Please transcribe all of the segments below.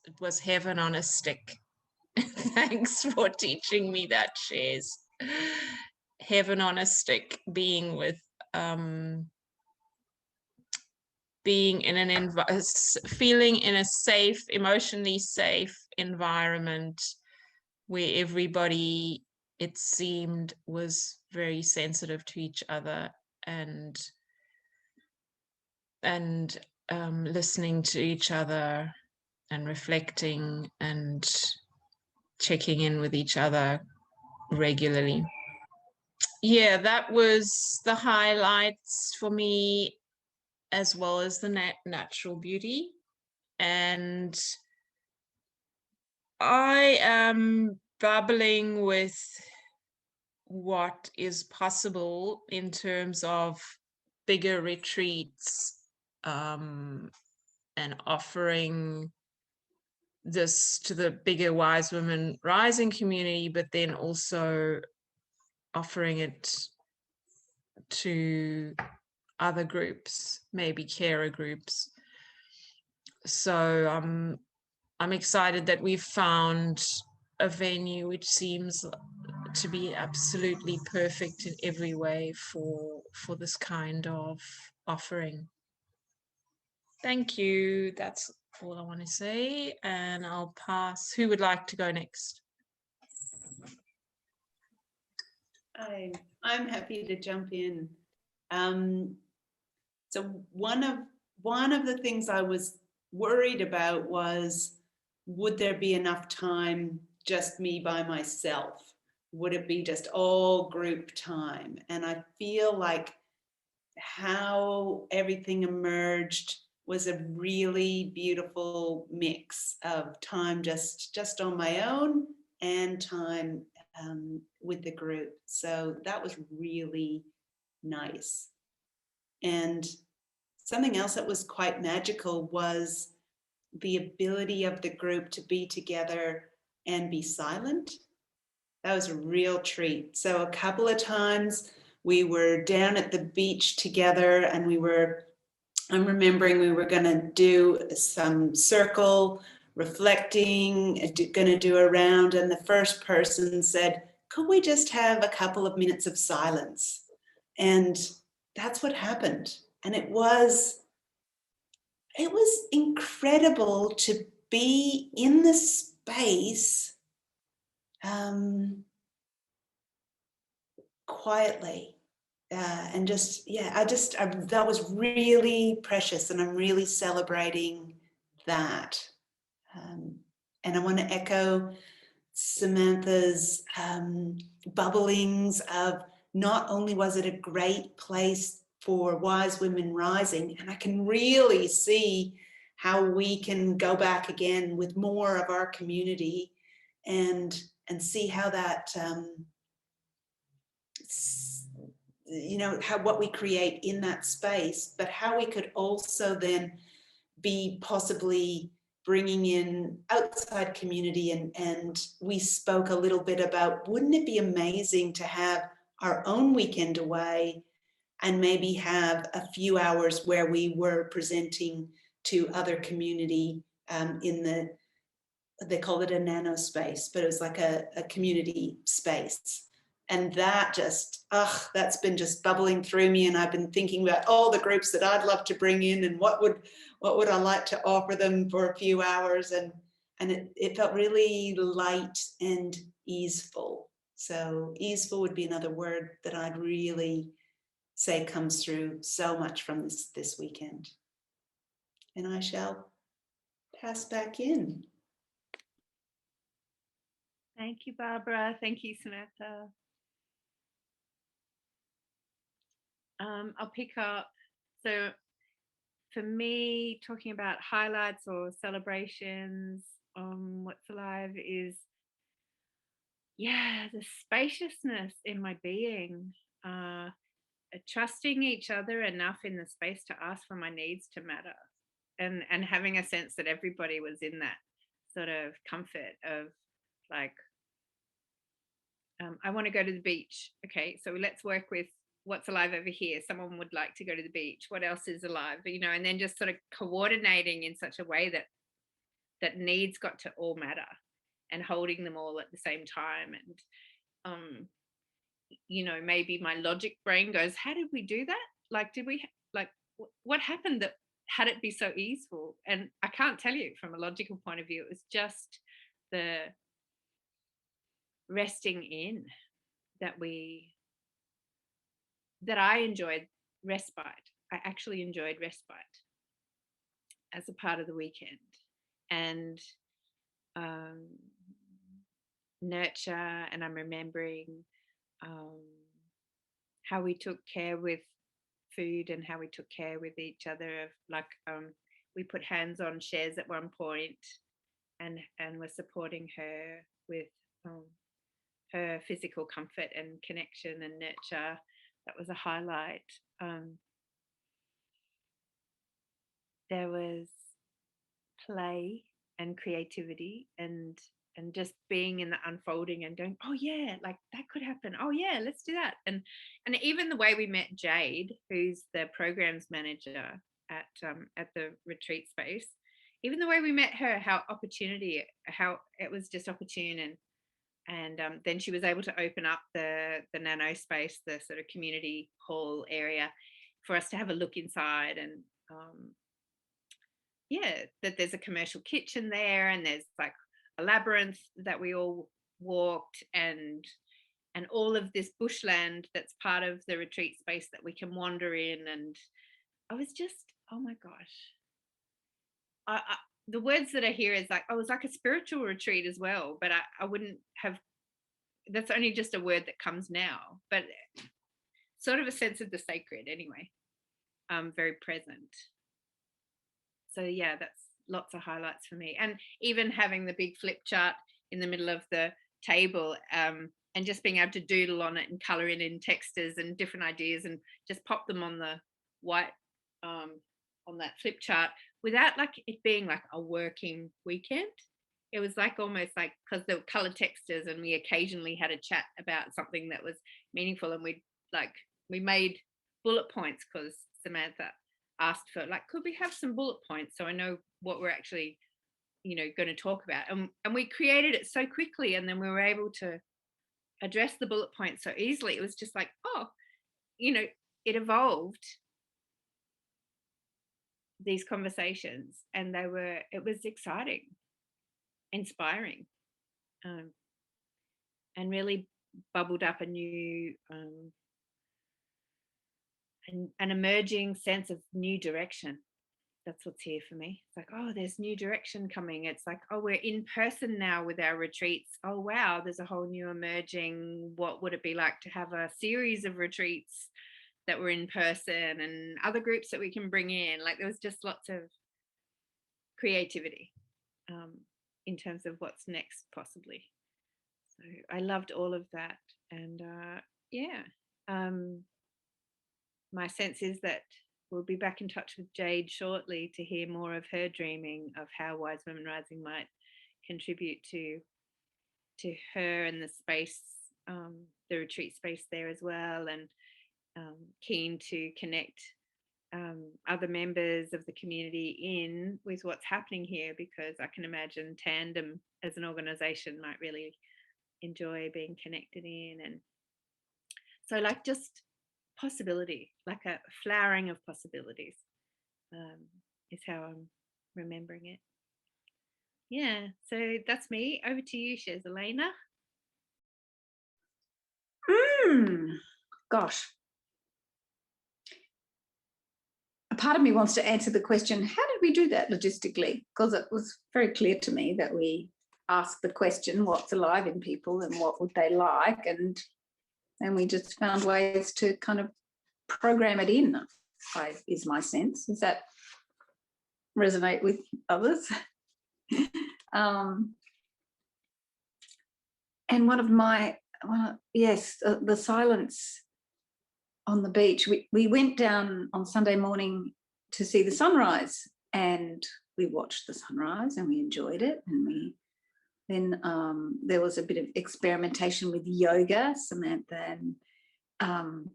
it was heaven on a stick. Thanks for teaching me that, Shares. Heaven on a stick, being with being in an feeling in a safe, emotionally safe environment where everybody, it seemed, was very sensitive to each other and listening to each other and reflecting and checking in with each other regularly. Yeah, that was the highlights for me, as well as the natural beauty. And I am bubbling with what is possible in terms of bigger retreats, and offering this to the bigger Wise Women Rising community, but then also offering it to other groups, maybe carer groups. So I'm excited that we've found a venue which seems to be absolutely perfect in every way for this kind of offering. Thank you. That's all I want to say, and I'll pass. Who would like to go next? I'm happy to jump in. So one of the things I was worried about was, would there be enough time just me by myself? Would it be just all group time? And I feel like how everything emerged was a really beautiful mix of time just on my own and time with the group. So that was really nice. And something else that was quite magical was the ability of the group to be together and be silent. That was a real treat. So a couple of times we were down at the beach together, and I'm remembering we were going to do some circle reflecting, going to do a round, and the first person said, could we just have a couple of minutes of silence? And that's what happened. And it was incredible to be in the space quietly. And just, yeah, that was really precious, and I'm really celebrating that. And I want to echo Samantha's bubblings of, not only was it a great place for Wise Women Rising, and I can really see how we can go back again with more of our community and see how that how what we create in that space, but how we could also then be possibly bringing in outside community. And we spoke a little bit about, wouldn't it be amazing to have our own weekend away and maybe have a few hours where we were presenting to other community in they call it a nano space, but it was like a community space. And that just, that's been just bubbling through me. And I've been thinking about all the groups that I'd love to bring in, and what would I like to offer them for a few hours. And it felt really light and easeful. So easeful would be another word that I'd really say comes through so much from this weekend. And I shall pass back in. Thank you, Barbara. Thank you, Samantha. I'll pick up. So for me, talking about highlights or celebrations on What's Alive is, the spaciousness in my being, trusting each other enough in the space to ask for my needs to matter, and having a sense that everybody was in that sort of comfort of like, I want to go to the beach. Okay, so let's work with what's alive over here. Someone would like to go to the beach. What else is alive? And then just sort of coordinating in such a way that that needs got to all matter, and holding them all at the same time. And you know, maybe my logic brain goes, how did we do that? Like, did we, like, what happened that had it be so easeful? And I can't tell you from a logical point of view. It was just the resting in that I enjoyed respite. I actually enjoyed respite as a part of the weekend, and nurture. And I'm remembering how we took care with food and how we took care with each other. Of like, we put hands on Shez at one point, and were supporting her with her physical comfort and connection and nurture. That was a highlight. There was play and creativity, and just being in the unfolding and going, oh yeah, like that could happen, oh yeah, let's do that. And even the way we met Jade, who's the programs manager at the retreat space, even the way we met her, how it was just opportune. And then she was able to open up the nano space, the sort of community hall area, for us to have a look inside. And yeah, that there's a commercial kitchen there, and there's like a labyrinth that we all walked, and all of this bushland that's part of the retreat space that we can wander in. And I was just, oh my gosh, the words that I hear is like, oh, it was like a spiritual retreat as well, but I wouldn't have, that's only just a word that comes now, but sort of a sense of the sacred anyway, very present. So yeah, that's lots of highlights for me. And even having the big flip chart in the middle of the table, and just being able to doodle on it and color it in textures and different ideas, and just pop them on the white, on that flip chart, without like it being like a working weekend. It was like almost like, because there were color textures, and we occasionally had a chat about something that was meaningful, and we made bullet points, because Samantha asked for, like, could we have some bullet points so I know what we're actually, you know, going to talk about. And we created it so quickly, and then we were able to address the bullet points so easily. It was just like, oh, you know, it evolved, these conversations, and it was exciting, inspiring, and really bubbled up a new an emerging sense of new direction. That's what's here for me. It's like, oh, there's new direction coming. It's like, oh, we're in person now with our retreats. Oh wow, there's a whole new emerging, what would it be like to have a series of retreats that were in person, and other groups that we can bring in. Like, there was just lots of creativity in terms of what's next, possibly. So I loved all of that. And yeah, my sense is that we'll be back in touch with Jade shortly to hear more of her dreaming of how Wise Women Rising might contribute to her and the space, the retreat space there as well, and keen to connect other members of the community in with what's happening here, because I can imagine Tandem as an organization might really enjoy being connected in. And so, like, just possibility, like a flowering of possibilities, is how I'm remembering it. Yeah, so that's me. Over to you, Shez Elena. Gosh. A part of me wants to answer the question, how did we do that logistically? Because it was very clear to me that we asked the question, what's alive in people and what would they like? And we just found ways to kind of program it in, is my sense. Does that resonate with others? And the silence on the beach. We went down on Sunday morning to see the sunrise, and we watched the sunrise and we enjoyed it. And then there was a bit of experimentation with yoga. Samantha and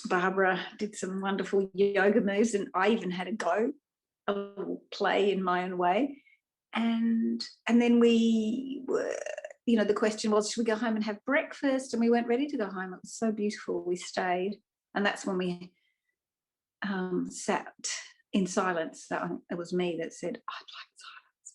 Barbara did some wonderful yoga moves, and I even had a go a little play in my own way. And then we were, you know, the question was, should we go home and have breakfast? And we weren't ready to go home. It was so beautiful. We stayed. And that's when we sat in silence. It was me that said, I'd like silence.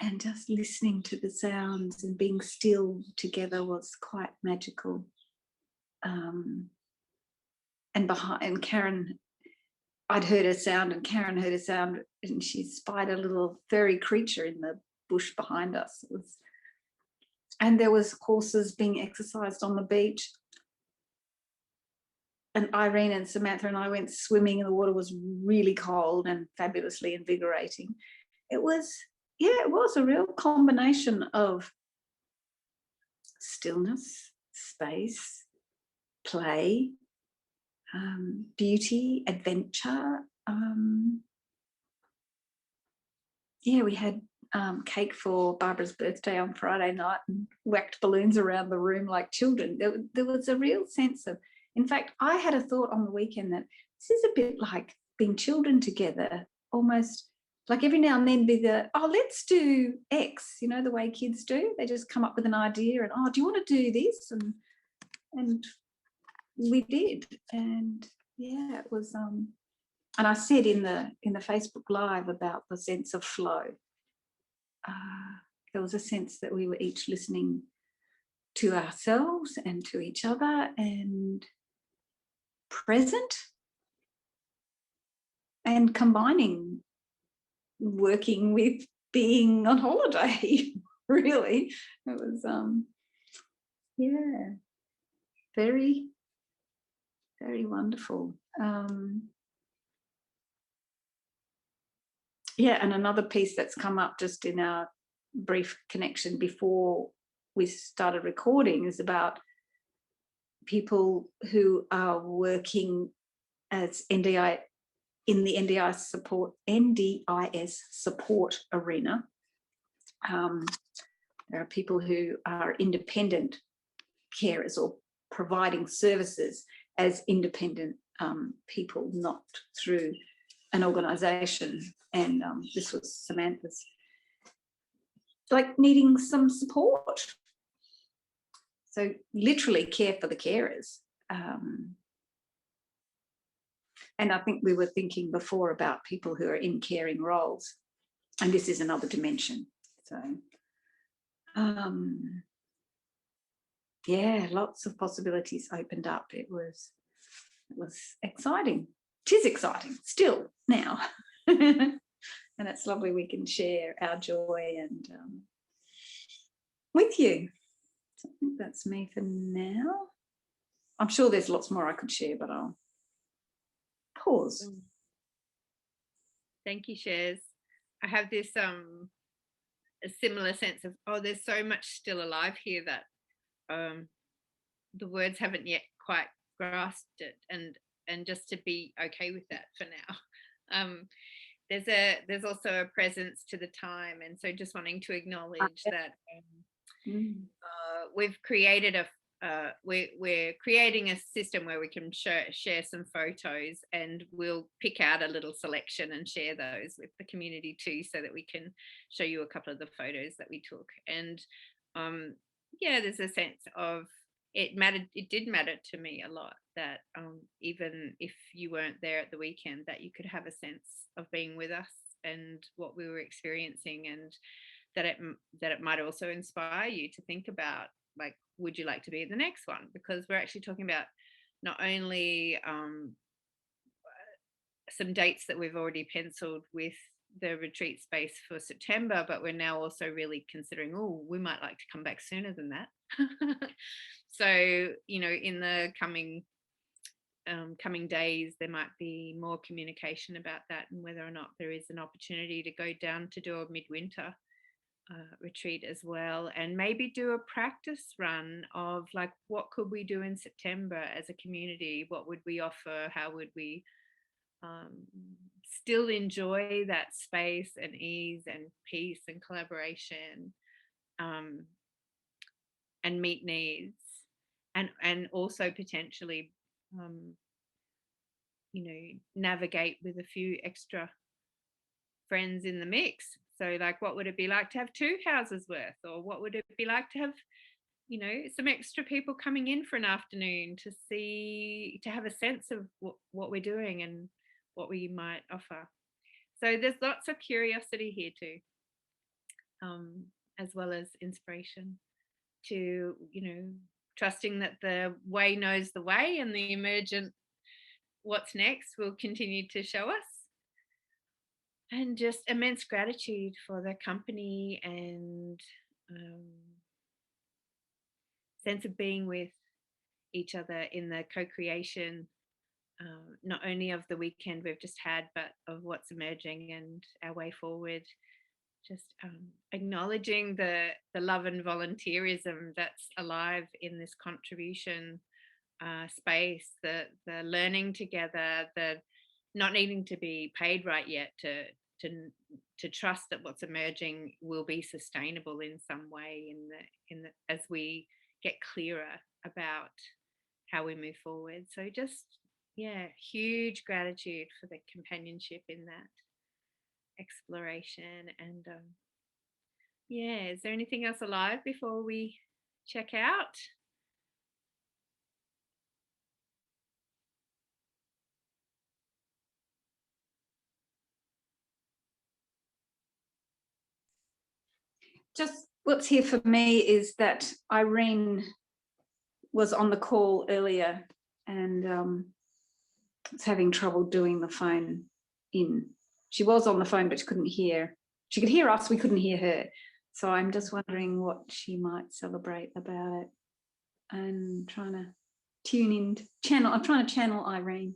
And just listening to the sounds and being still together was quite magical. And Karen, I'd heard a sound and Karen heard a sound, and she spied a little furry creature in the bush behind us. And there was horses being exercised on the beach. And Irene and Samantha and I went swimming, and the water was really cold and fabulously invigorating. It was a real combination of stillness, space, play, beauty, adventure. We had cake for Barbara's birthday on Friday night and whacked balloons around the room like children. There was a real sense of, in fact, I had a thought on the weekend that this is a bit like being children together, almost like every now and then let's do X, you know, the way kids do. They just come up with an idea and, do you want to do this? And we did. And yeah, it was, and I said in the Facebook Live about the sense of flow. There was a sense that we were each listening to ourselves and to each other and present and combining working with being on holiday. Really, it was very, very wonderful. And another piece that's come up just in our brief connection before we started recording is about people who are working as NDI in the NDIS support arena. There are people who are independent carers or providing services as independent people, not through an organisation. And this was Samantha's, like needing some support. So literally care for the carers. And I think we were thinking before about people who are in caring roles, and this is another dimension. So lots of possibilities opened up. It was exciting. It is exciting still now. And it's lovely we can share our joy and with you. So I think that's me for now. I'm sure there's lots more I could share, but I'll pause. Thank you, Shares. I have this a similar sense of, there's so much still alive here that the words haven't yet quite grasped it, and just to be okay with that for now. There's also a presence to the time, and so just wanting to acknowledge that we've created we're creating a system where we can share some photos, and we'll pick out a little selection and share those with the community too, so that we can show you a couple of the photos that we took. And there's a sense of it did matter to me a lot that even if you weren't there at the weekend, that you could have a sense of being with us and what we were experiencing, and that it might also inspire you to think about, like, would you like to be in the next one? Because we're actually talking about not only some dates that we've already penciled with the retreat space for September, but we're now also really considering, we might like to come back sooner than that. So, in the coming days, there might be more communication about that, and whether or not there is an opportunity to go down to do a midwinter retreat as well, and maybe do a practice run of, like, what could we do in September as a community? What would we offer? How would we still enjoy that space and ease and peace and collaboration, and meet needs, and also potentially navigate with a few extra friends in the mix. So like, what would it be like to have 2 houses worth? Or what would it be like to have, you know, some extra people coming in for an afternoon to have a sense of what we're doing and what we might offer. So there's lots of curiosity here too, as well as inspiration to, you know, trusting that the way knows the way, and the emergent what's next will continue to show us. And just immense gratitude for the company and sense of being with each other in the co-creation, not only of the weekend we've just had, but of what's emerging and our way forward. Just acknowledging the love and volunteerism that's alive in this contribution space, the learning together, the not needing to be paid right yet, to trust that what's emerging will be sustainable in some way in the as we get clearer about how we move forward. So just, yeah, huge gratitude for the companionship in that exploration. And yeah, is there anything else alive before we check out? Just what's here for me is that Irene was on the call earlier and was having trouble doing the phone in. She was on the phone, but she couldn't hear. She could hear us, we couldn't hear her. So I'm just wondering what she might celebrate about it, and trying to tune in, I'm trying to channel Irene.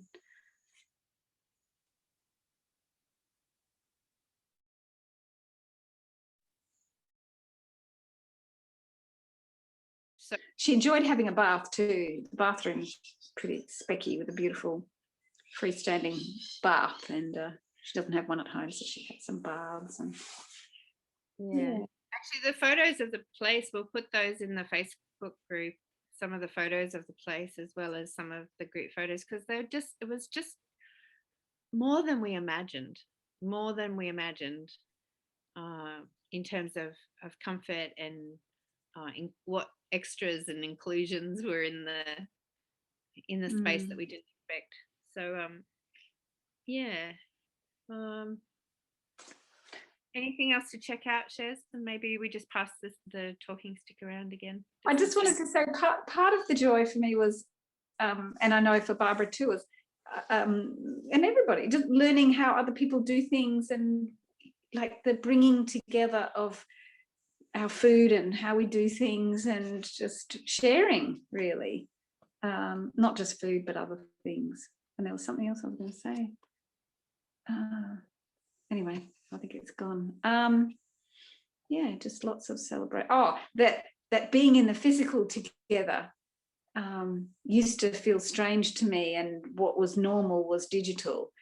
So she enjoyed having a bath too. The bathroom's pretty specky with a beautiful freestanding bath, and she doesn't have one at home, so she had some baths. And yeah, actually the photos of the place, we'll put those in the Facebook group, some of the photos of the place as well as some of the group photos, because it was just more than we imagined in terms of comfort and in what extras and inclusions were in the space that we didn't expect. So yeah, anything else to check out, Shez? And maybe we just pass the talking stick around again. I just wanted to say part of the joy for me was, and I know for Barbara too, was and everybody just learning how other people do things, and like the bringing together of our food and how we do things, and just sharing, really, not just food but other things. And there was something else I was going to say. Anyway, I think it's gone. Yeah, just lots of celebrate. Oh, that being in the physical together used to feel strange to me, and what was normal was digital.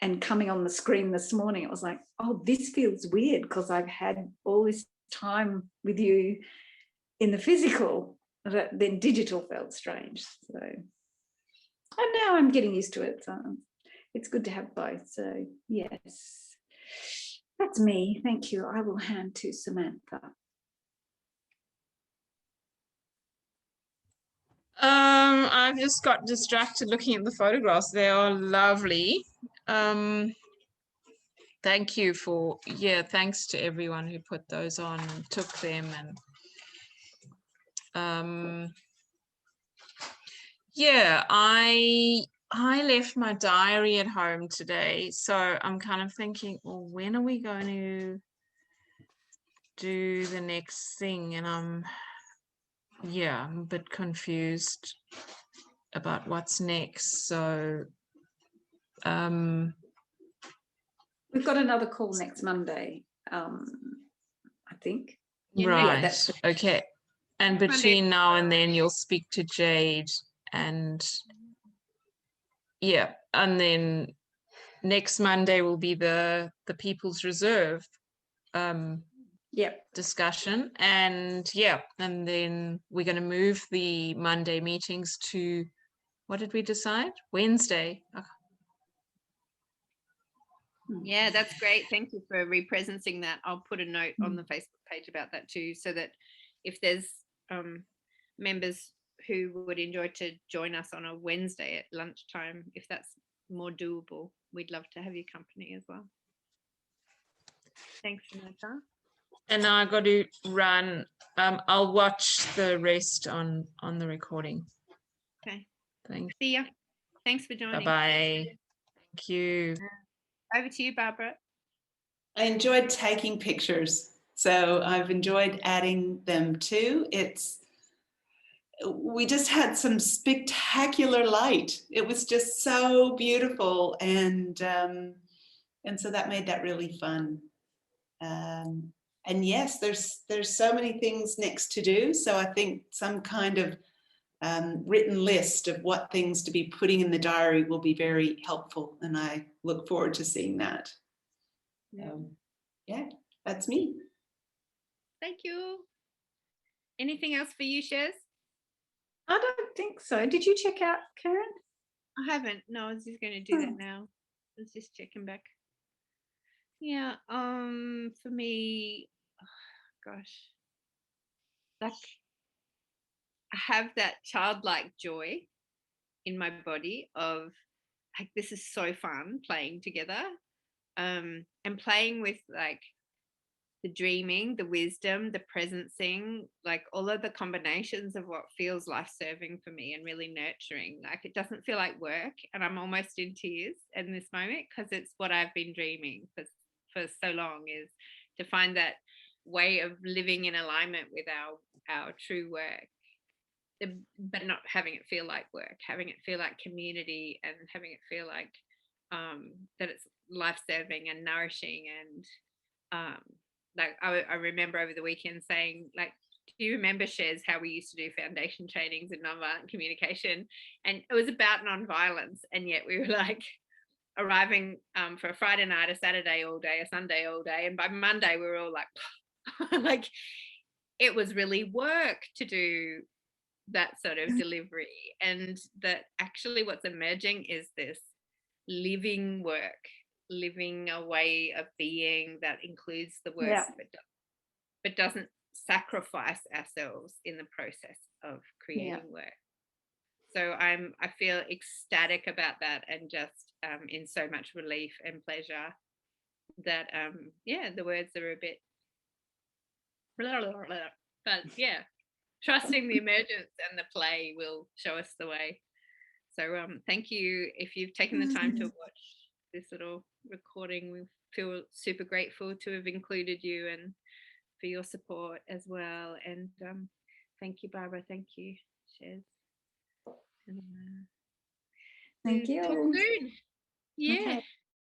And coming on the screen this morning, it was like, oh, this feels weird because I've had all this time with you in the physical, that then digital felt strange. So, and now I'm getting used to it. So it's good to have both. So yes, that's me. Thank you. I will hand to Samantha. I've just got distracted looking at the photographs. They are lovely. Thank you for, thanks to everyone who put those on and took them. And I left my diary at home today, so I'm kind of thinking, well, when are we going to do the next thing? And I'm a bit confused about what's next. So we've got another call next Monday, I think. Right. Yeah, okay. And between now and then you'll speak to Jade, and and then next Monday will be the People's Reserve discussion, and and then we're going to move the Monday meetings to, what did we decide? Wednesday. Yeah, that's great. Thank you for representing that. I'll put a note on the Facebook page about that too, so that if there's members who would enjoy to join us on a Wednesday at lunchtime, if that's more doable, we'd love to have your company as well. Thanks, Samantha. And now I got to run. I'll watch the rest on the recording. Okay. Thanks. See ya. Thanks for joining. Bye-bye. Thank you. Over to you, Barbara. I enjoyed taking pictures, so I've enjoyed adding them too. We just had some spectacular light. It was just so beautiful, and so that made that really fun. And yes, there's so many things next to do. So I think some kind of written list of what things to be putting in the diary will be very helpful, and I look forward to seeing that. Yeah, that's me. Thank you. Anything else for you, Shez? I don't think so. Did you check out Karen? I haven't. No, I was just going to do that now. I was just checking back. Yeah. For me, gosh, like I have that childlike joy in my body of like, this is so fun playing together, and playing with like the dreaming, the wisdom, the presencing, like all of the combinations of what feels life-serving for me and really nurturing. Like it doesn't feel like work, and I'm almost in tears in this moment because it's what I've been dreaming for so long, is to find that way of living in alignment with our true work, but not having it feel like work, having it feel like community, and having it feel like that it's life-serving and nourishing. And like I remember over the weekend saying, like, do you remember, Shez, how we used to do foundation trainings in nonviolent communication? And it was about nonviolence, and yet we were like arriving for a Friday night, a Saturday all day, a Sunday all day, and by Monday we were all like like it was really work to do that sort of delivery. And that actually what's emerging is this living work, living a way of being that includes the work, but doesn't sacrifice ourselves in the process of creating work. So I feel ecstatic about that, and just in so much relief and pleasure that the words are a bit blah, blah, blah, but yeah, trusting the emergence and the play will show us the way. So thank you if you've taken the time to watch this little recording. We feel super grateful to have included you, and for your support as well. And thank you, Barbara. Thank you, Shez. And, thank you. Talk soon. Yeah. Okay.